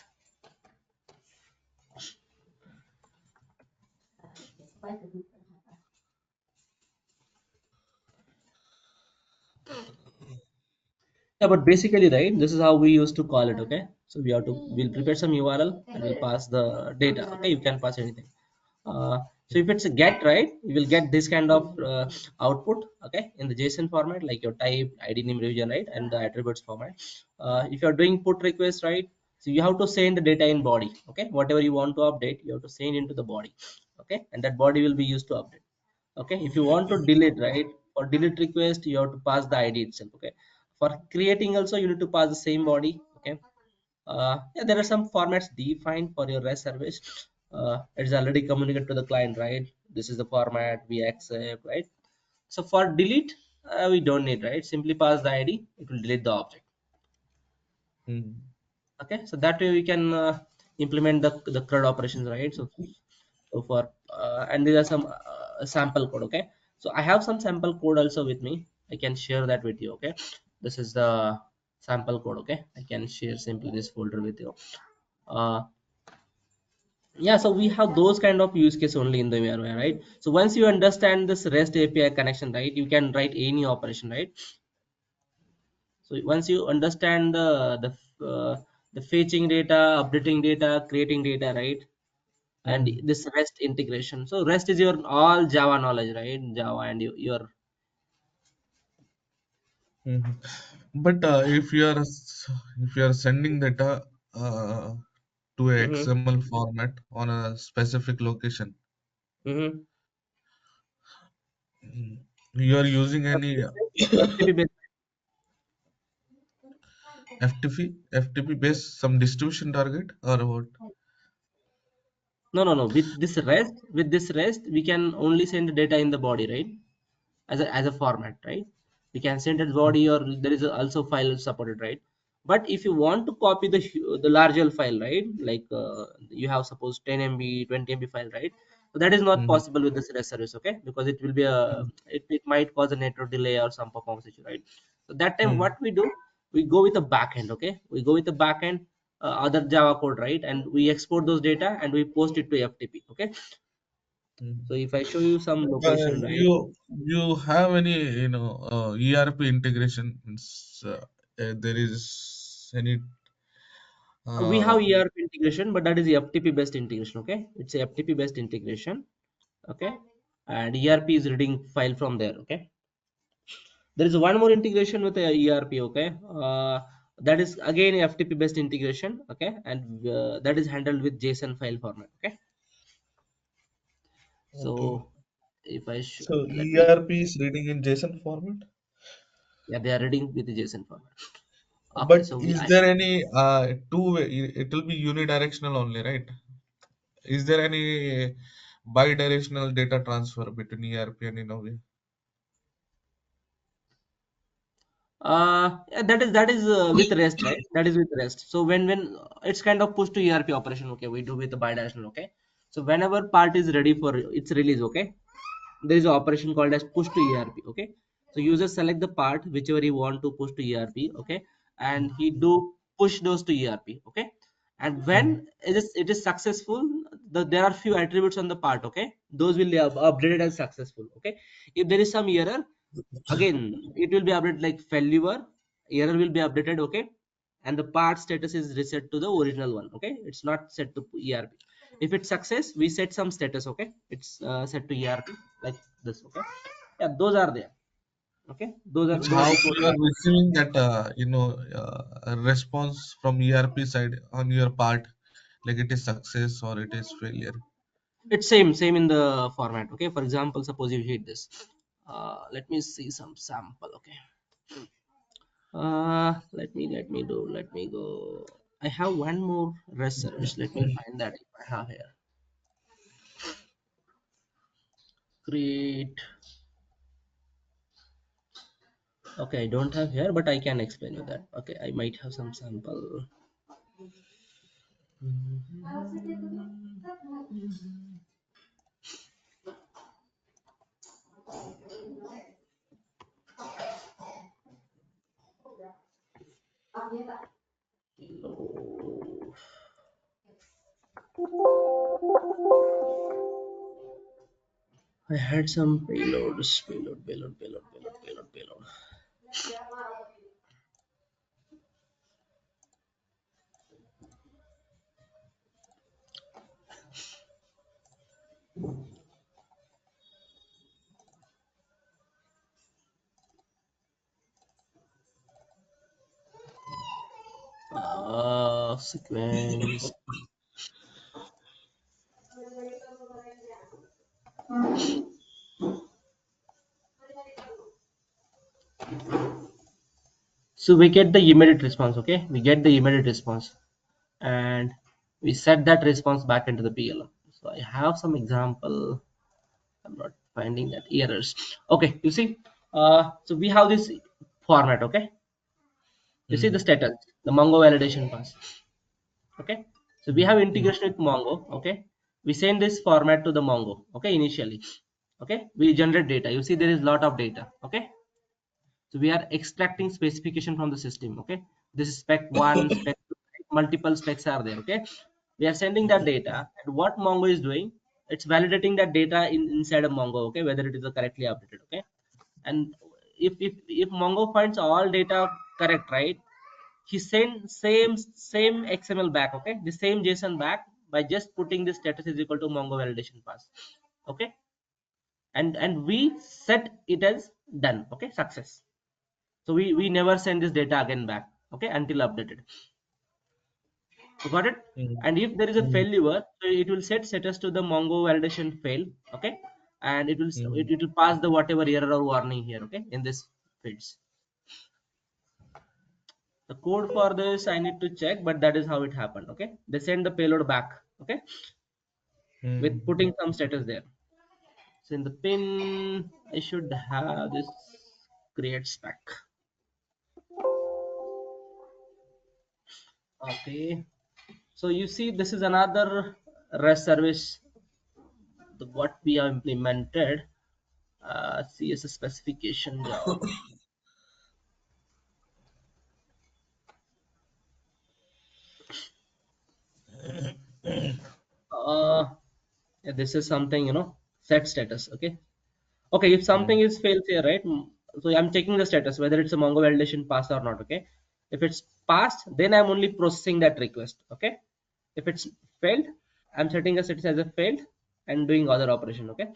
Yeah, but basically, right, this is how we used to call it. Okay, so we'll prepare some URL and we'll pass the data. Okay, you can pass anything. So if it's a get, right, you will get this kind of output. Okay, in the JSON format, like your type, ID name revision, right, and the attributes format. If you're doing put request, right, so you have to send the data in body. Okay, whatever you want to update, you have to send into the body. Okay, and that body will be used to update. Okay, if you want to delete, right, for delete request you have to pass the ID itself. Okay, for creating also you need to pass the same body. Okay, yeah, there are some formats defined for your REST service. It's already communicated to the client, right? This is the format we accept, right? So for delete, we don't need, right? Simply pass the ID, it will delete the object. Hmm. Okay, so that way we can implement the CRUD operations, right? So for and there are some sample code. Okay, so I have some sample code also with me. I can share that with you. Okay, this is the sample code. Okay, I can share simply this folder with you. uh, yeah, so we have those kind of use case only in the area, right? So once you understand this REST API connection, right, you can write any operation, right? So once you understand the fetching data, updating data, creating data, right, and Mm. this REST integration. So REST is your all Java knowledge, right? Java and your Mhm. But if you are sending data uh, to a mm-hmm, XML format on a specific location, mm-hmm. mm, you are using any FTP based. FTP based some distribution target or what? No, no, no. With this REST, we can only send the data in the body, right? As a format, right? We can send it Mm, body, or there is also file supported, right? But if you want to copy the larger file, right, like you have suppose 10 MB 20 MB file, right? So that is not mhm, possible with this REST service. Okay, because it will be a mm, it might cause a network delay or some performance issue, right? So that time mm, what we do, we go with the backend. Okay, we go with the backend, other Java code, right, and we export those data and we post it to FTP. Okay, mm. so if I show you some location, right? You have any ERP integration? Means, there is any We have uh, ERP integration, but that is FTP based integration. Okay, it's a FTP based integration. Okay, and ERP is reading file from there. Okay, there is one more integration with a ERP. Okay, that is again a FTP based integration. Okay, and that is handled with JSON file format. Okay, okay. so if I show, So let me, ERP is reading in JSON format. yeah, they are reading with the JSON format. Okay, But so is there any two-way? It will be unidirectional only, right? Is there any bi-directional data transfer between ERP and Innovia? yeah, that is with REST, right? That is with REST. So when it's kind of push to ERP operation, okay, we do with the bidirectional, okay. So whenever part is ready for its release, okay, there is an operation called as push to ERP, okay. So user select the part whichever he want to push to ERP, okay, and he Mm, do push those to ERP, okay. And mm, when it is successful, there are few attributes on the part, okay. Those will be updated as successful, okay. If there is some error, again it will be updated like failure, error will be updated, okay, and the part status is reset to the original one. Okay, it's not set to ERP. If it's success, we set some status. Okay, it's set to ERP like this. Okay, yeah, those are there. Okay, Means those how reports you are are receiving that a response from ERP side on your part, like it is success or it is failure. it's same in the format. Okay, for example, suppose you hit this, let me see some sample. Okay, let me go. I have one more research. Let me find that if I have here. Create. Okay, I don't have here, but I can explain you that. Okay, I might have some sample. I had some payloads. Payload. Sequence. So we get the immediate response. Okay, we get the immediate response, and we set that response back into the PLM. So I have some example. I'm not finding that errors. Okay, you see, so we have this format. Okay, you see the Mm, status, the Mongo validation pass. Okay, so we have mm, mm, integration with Mongo. Okay, we send this format to the Mongo. Okay, initially. Okay, we generate data. You see there is lot of data. Okay, so we are extracting specification from the system. Okay, this is spec 1, spec 2, multiple specs are there. Okay, we are sending that data, and what Mongo is doing, it's validating that data inside of Mongo. Okay, whether it is correctly updated. Okay, and if Mongo finds all data correct, right, he send same XML back. Okay, the same JSON back by just putting the status is equal to Mongo validation pass. Okay, and we set it as done. Okay, success. So we never send this data again back. Okay, until updated. You got it? mm, And if there is a mm, failure, so it will set status to the Mongo validation fail. Okay, and mm, it will pass the whatever error or warning here. Okay, in this fields. The code for this I need to check, but that is how it happened. Okay, they send the payload back. Okay, with mm, putting some status there. So in the pin, I should have this create spec. Okay, so you see this is another REST service what we have implemented. CSS specification job. Uh, yeah, this is something set status. Okay, okay. If something mm, is fails here, right? So I'm checking the status whether it's a Mongo validation pass or not. Okay, if it's passed, then I'm only processing that request. Okay, if it's failed, I'm setting a status as a failed and doing other operation. Okay,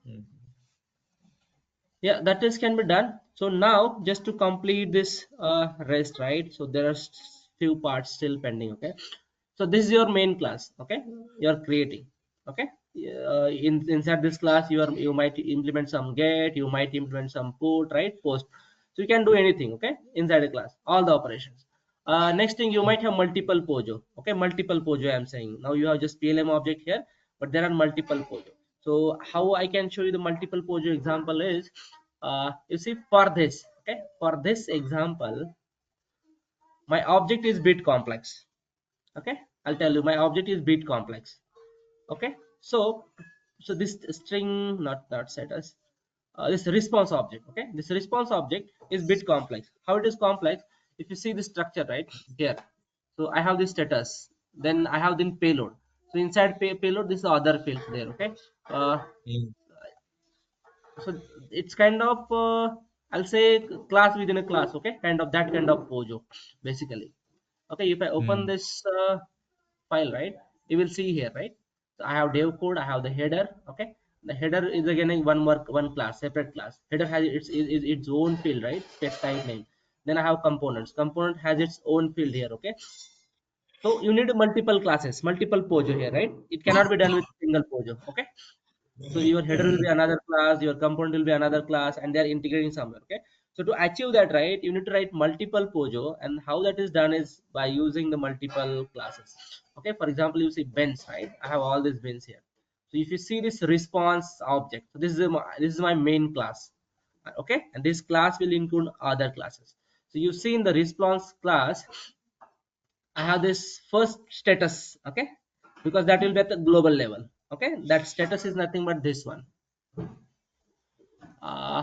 mm, yeah, that is can be done. So now just to complete this rest, right, so there are few parts still pending. Okay, so this is your main class. Okay, you're creating. Okay, inside this class you might implement some get, you might implement some put, right, post. So you can do anything. Okay, inside a class, all the operations. Next thing, you might have multiple pojo. Okay, multiple pojo I'm saying. Now you have just plm object here, but there are multiple pojo. So how I can show you the multiple pojo example is, you see, for this, okay, for this example, my object is bit complex. Okay, I'll tell you, my object is bit complex. Okay, so this string, not status, this response object. Okay, this response object is bit complex. How it is complex? If you see the structure right here, so I have this status, then I have the payload. So inside payload, this is other fields there. Okay, uh, mm, so it's kind of I'll say class within a class. Okay, kind of that kind of pojo basically. Okay, if I open mm, this file, right, you will see here, right, so I have dev code, I have the header. Okay, the header is again a one class, separate class. Header has its own field, right, spec type name. Then I have components. Component has its own field here. Okay, so you need multiple classes, multiple pojo here, right? It cannot be done with single pojo. Okay, so your header will be another class, your component will be another class, and they're integrating somewhere. Okay, so to achieve that, right, you need to write multiple pojo, and how that is done is by using the multiple classes. Okay, for example, you see bins, right? I have all these bins here. So if you see this response object, so this is my main class. Okay, and this class will include other classes. So you see in the response class, I have this first status. Okay, because that will be at the global level. Okay, that status is nothing but this one. uh,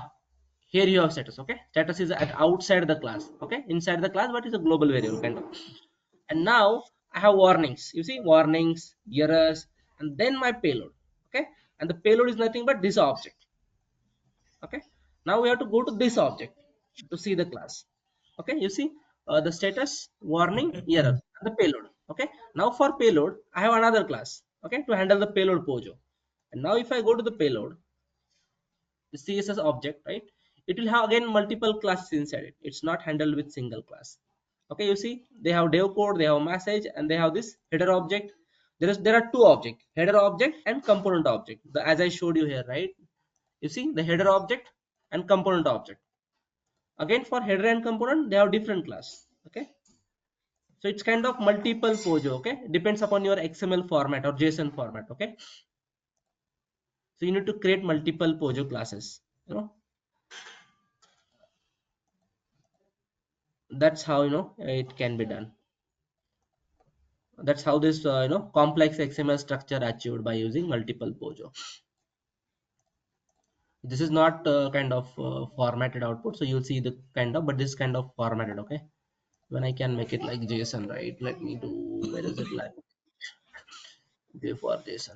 Here you have status. Okay, status is at outside the class. Okay, inside the class, what is a global variable kind of. And now I have warnings. You see, warnings, errors, and then my payload. Okay, and the payload is nothing but this object. Okay, now we have to go to this object to see the class. Okay, you see, the status, warning, error, and the payload. Okay, now for payload I have another class. Okay, to handle the payload pojo. And now if I go to the payload, the css object, right, it will have again multiple classes inside it. It's not handled with single class. Okay, you see, they have dev code, they have message, and they have this header object. There are two objects, header object and component object, as I showed you here, right? You see the header object and component object. Again, for header and component, they have different class. Okay, so it's kind of multiple pojo. Okay, depends upon your xml format or json format. Okay, so you need to create multiple pojo classes. That's how it can be done. That's how this complex XML structure achieved by using multiple Pojo. This is not kind of formatted output, so you'll see the kind of, but this kind of formatted. Okay, when I can make it like JSON, right? Let me do, where is it, like before JSON.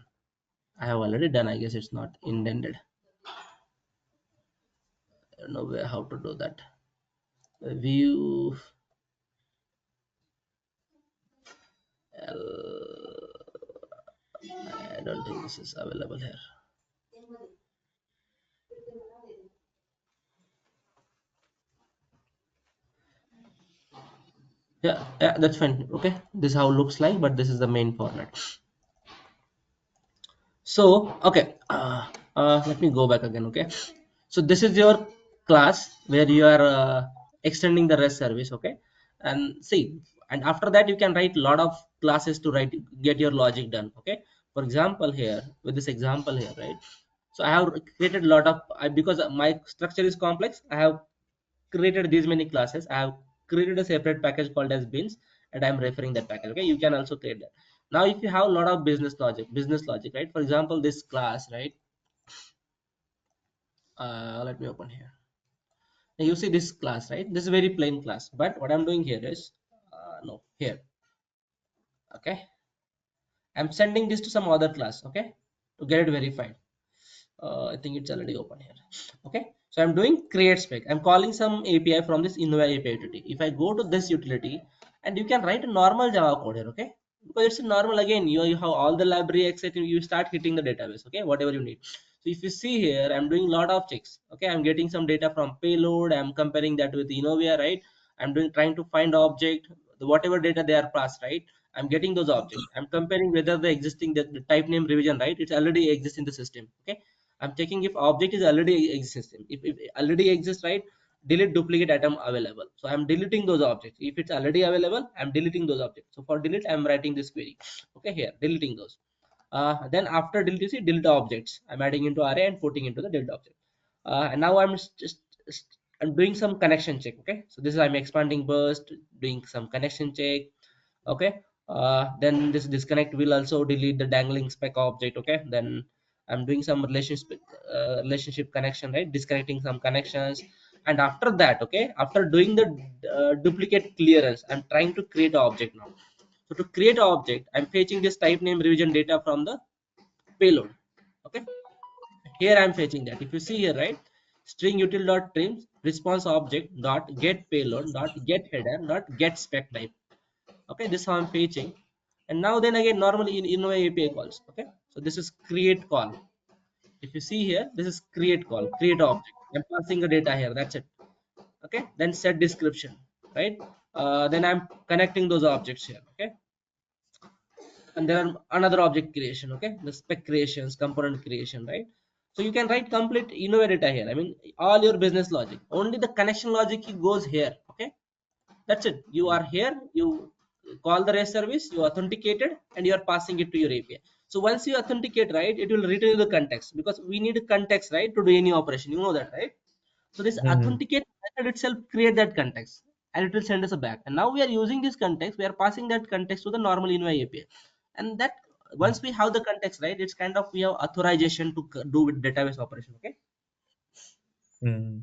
I have already done. I guess it's not intended. I don't know where, how to do that. View. I don't think this is available here. Yeah, yeah, that's fine. Okay, this is how it looks like, but this is the main format. So, okay, let me go back again. Okay, so this is your class where you are extending the REST service. Okay, and see, and after that you can write a lot of classes to write, get your logic done. Okay, for example, here with this example here, right? So I have created a lot of, because my structure is complex. I have created these many classes. I have created a separate package called as beans, and I'm referring that package. Okay, you can also create that. Now if you have a lot of business logic, right? For example, this class, right? Let me open here. Now you see this class, right? This is very plain class, but what I'm doing here is no, here. Okay, I'm sending this to some other class. Okay, to get it verified. I think it's already open here. Okay, so I'm doing create spec. I'm calling some API from this Enovia API utility. If I go to this utility, and you can write a normal Java code here. Okay, because it's a normal, again, you have all the library except you start hitting the database. Okay, whatever you need. So if you see here, I'm doing a lot of checks. Okay, I'm getting some data from payload. I'm comparing that with Enovia, right? I'm doing, trying to find object, whatever data they are passed, right? I'm getting those objects. I'm comparing whether the existing, the type name revision, right? It's already exists in the system. Okay, I'm checking if object is already existing. If already exists, right? Delete duplicate item available. So I'm deleting those objects. If it's already available, I'm deleting those objects. So for delete, I'm writing this query. Okay, here, deleting those. Then after delete, you see delete objects. I'm adding into array and putting into the delete object. And now I'm doing some connection check. Okay, so this is, I'm expanding burst, doing some connection check. Okay, then this disconnect will also delete the dangling spec object. Okay, then I'm doing some relationship connection, right? Disconnecting some connections, and after that, okay, after doing the duplicate clearance, I'm trying to create an object now. So to create an object, I'm fetching this type name revision data from the payload. Okay, here I'm fetching that. If you see here, right, string util dot trim response object dot get payload dot get header dot get spec type. Okay, this is how I'm fetching. And now then again, normally in Innova API calls. Okay, so this is create call. If you see here, this is create call, create object. I'm passing the data here, that's it. Okay, then set description, right? Then I'm connecting those objects here. Okay, and there are another object creation. Okay, the spec creations, component creation, right? So you can write complete Innova data here. I mean, all your business logic, only the connection logic goes here. Okay, that's it. You are here, you call the REST service, you authenticated, and you are passing it to your API. So once you authenticate, right, it will return the context, because we need context, right, to do any operation. You know that, right? So this Mm-hmm. authenticate method itself create that context, and it will send us a back. And now we are using this context, we are passing that context to the normal Envoy API. And that, once we have the context, right, it's kind of, we have authorization to do with database operation. Okay, Mm-hmm.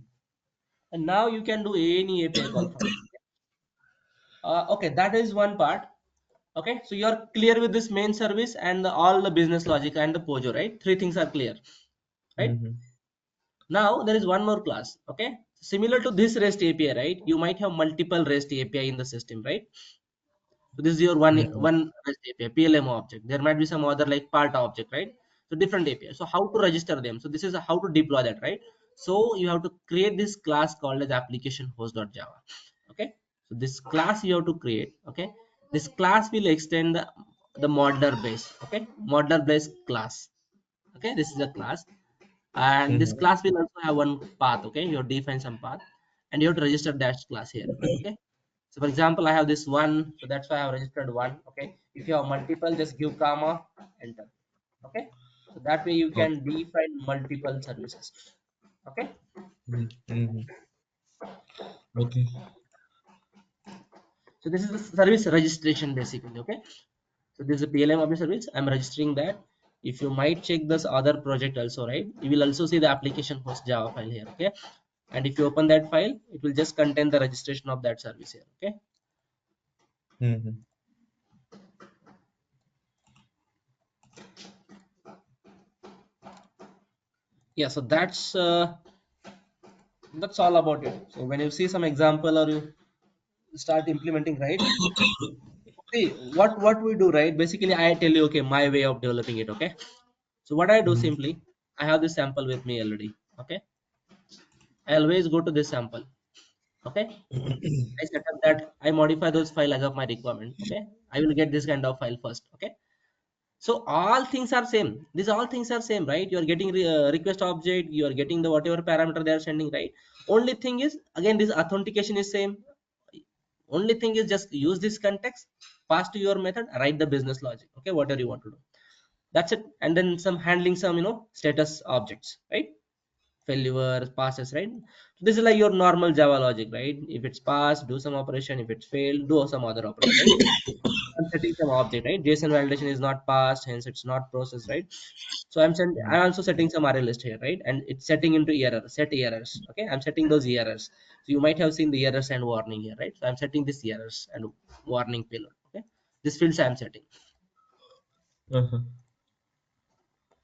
and now you can do any API call from it. Okay, that is one part. Okay, so you're clear with this main service and all the business logic and the Pojo, right? Three things are clear, right? Mm-hmm. Now there is one more class. Okay, similar to this REST API, right? You might have multiple REST API in the system, right? So this is your Mm-hmm. one REST API, PLM object. There might be some other like part object, right? So different API. So how to register them? So this is how to deploy that, right? So you have to create this class called as application host.java. Okay. So this class you have to create. Okay. This class will extend the modular base. Okay. Modular base class. Okay. This is a class, and this Mm-hmm. class will also have one path. Okay. You have to define some path, and you have to register that class here. Okay, so for example, I have this one, so that's why I have registered one. Okay, if you have multiple, just give comma, enter. Okay, so that way you can Okay. define multiple services. Okay, Mm-hmm. Okay. so this is the service registration basically. Okay, So this is a PLM of the service. I'm registering that. If you might check this other project also, right? You will also see the application host Java file here. Okay. And if you open that file, it will just contain the registration of that service here. Okay. Mm-hmm. Yeah. So that's all about it. So when you see some example or you start implementing, right? See what we do, right? Basically, I tell you, okay, my way of developing it. Okay. So what I do Mm-hmm. simply, I have this sample with me already. Okay. I always go to this sample. Okay. I set up that I modify those file as of my requirement. Okay. I will get this kind of file first. Okay. So all things are same. These all things are same, right? You are getting request object. You are getting the whatever parameter they are sending, right? Only thing is again this authentication is same. Only thing is just use this context, pass to your method, write the business logic. Okay, whatever you want to do. That's it. And then some handling some status objects, right? Failure passes, right? So this is like your normal Java logic, right? If it's passed, do some operation. If it's failed, do some other operation, right? I'm setting some object, right? JSON validation is not passed, hence it's not processed, right? So I'm also setting some array list here, right? And it's setting into error, set errors. Okay, I'm setting those errors. So you might have seen the errors and warning here, right? So I'm setting this errors and warning payload. Okay, this fields I'm setting. Uh-huh.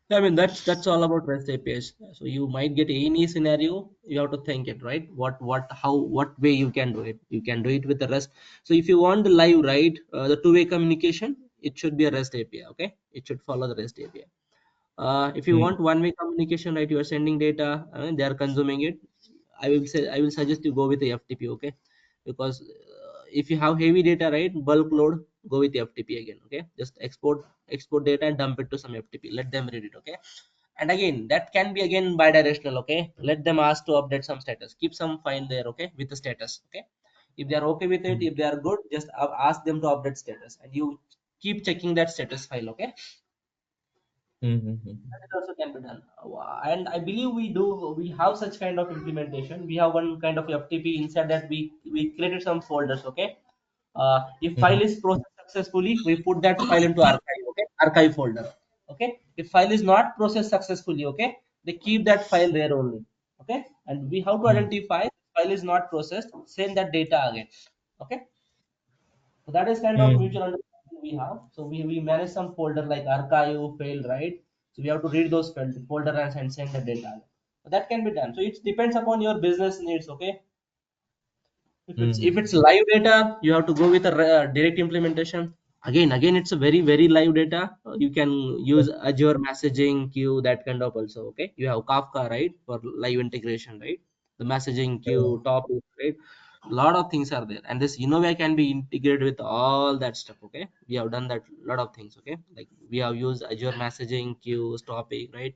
I mean that's all about REST APIs. So you might get any scenario, you have to think it, right? What way you can do it. You can do it with the REST. So if you want the live, right, the two-way communication, it should be a REST API. Okay, it should follow the REST API. If you want one-way communication, right, you are sending data, they are consuming it. I will suggest you go with the FTP, okay? Because if you have heavy data, right, bulk load, go with the FTP again, okay? Just export data and dump it to some FTP. Let them read it, okay? And again, that can be again bidirectional, okay? Let them ask to update some status. Keep some file there, okay, with the status, okay? If they are okay with it, if they are good, just ask them to update status, and you keep checking that status file, okay? Mm-hmm. That also can be done. And I believe we have such kind of implementation. We have one kind of FTP inside that we created some folders. Okay. If Mm-hmm. file is processed successfully, we put that file into archive. Okay, archive folder. Okay. If file is not processed successfully, okay, they keep that file there only. Okay. And we have to identify file is not processed, send that data again. Okay. So that is kind of Mm-hmm. mutual understanding we have. So we manage some folder like archive, fail, right? So we have to read those folder and send the data. So that can be done. So it depends upon your business needs. Okay. If it's Mm-hmm. live data, you have to go with a direct implementation. Again, it's a very live data. You can use Azure messaging queue, that kind of also. Okay, you have Kafka, right, for live integration, right? The messaging queue, topic, right? A lot of things are there, and this Enovia can be integrated with all that stuff. Okay, we have done that lot of things. Okay, like we have used Azure messaging queues, topic, right?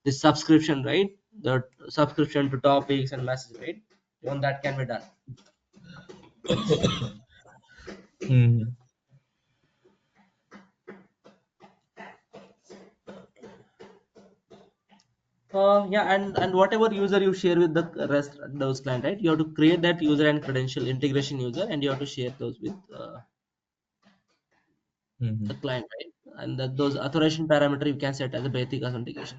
This subscription, right? The subscription to topics and message, right? Even that can be done. Mm-hmm. Yeah, and whatever user you share with the rest those client, right? You have to create that user and credential integration user, and you have to share those with Mm-hmm. the client, right? And those authorization parameter you can set as a basic authentication.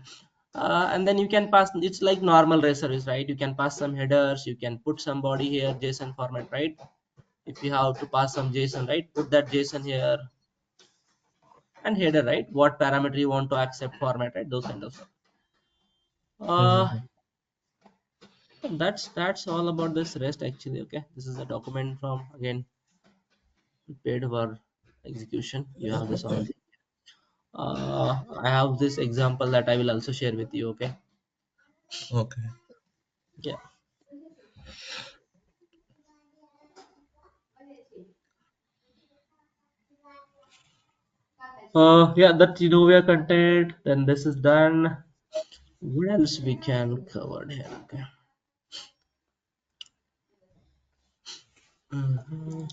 And then you can pass. It's like normal REST service, right? You can pass some headers. You can put somebody here JSON format, right? If you have to pass some JSON, right? Put that JSON here and header, right? What parameter you want to accept format, right? Those kind of stuff. Uh, Mm-hmm. that's all about this REST actually. Okay, this is a document from again paid for execution. You have this all. I have this example that I will also share with you. Okay. Okay. Yeah. Yeah, that Enovia content. Then this is done. What else we can cover here? Okay. Mhm.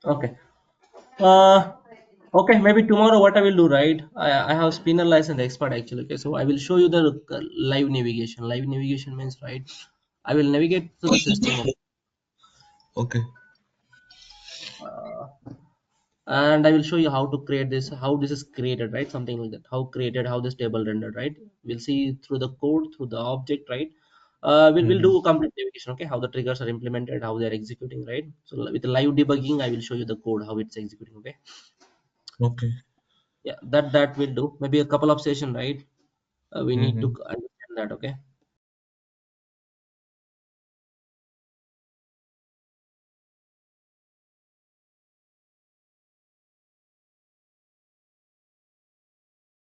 Okay. Uh, okay. Maybe tomorrow, what I will do, right? I have spinner license expert actually. Okay, so I will show you the live navigation. Live navigation means, right? I will navigate to the system. Okay. Okay. Uh, and I will show you how to create this, how this is created, right? Something like that. How created, how this table rendered, right? We'll see through the code, through the object, right? We'll Hmm. do complete navigation, okay? How the triggers are implemented, how they're executing, right? So with the live debugging, I will show you the code, how it's executing, okay? Okay. Yeah, that will do. Maybe a couple of session, right? We need to Hmm. understand that, okay?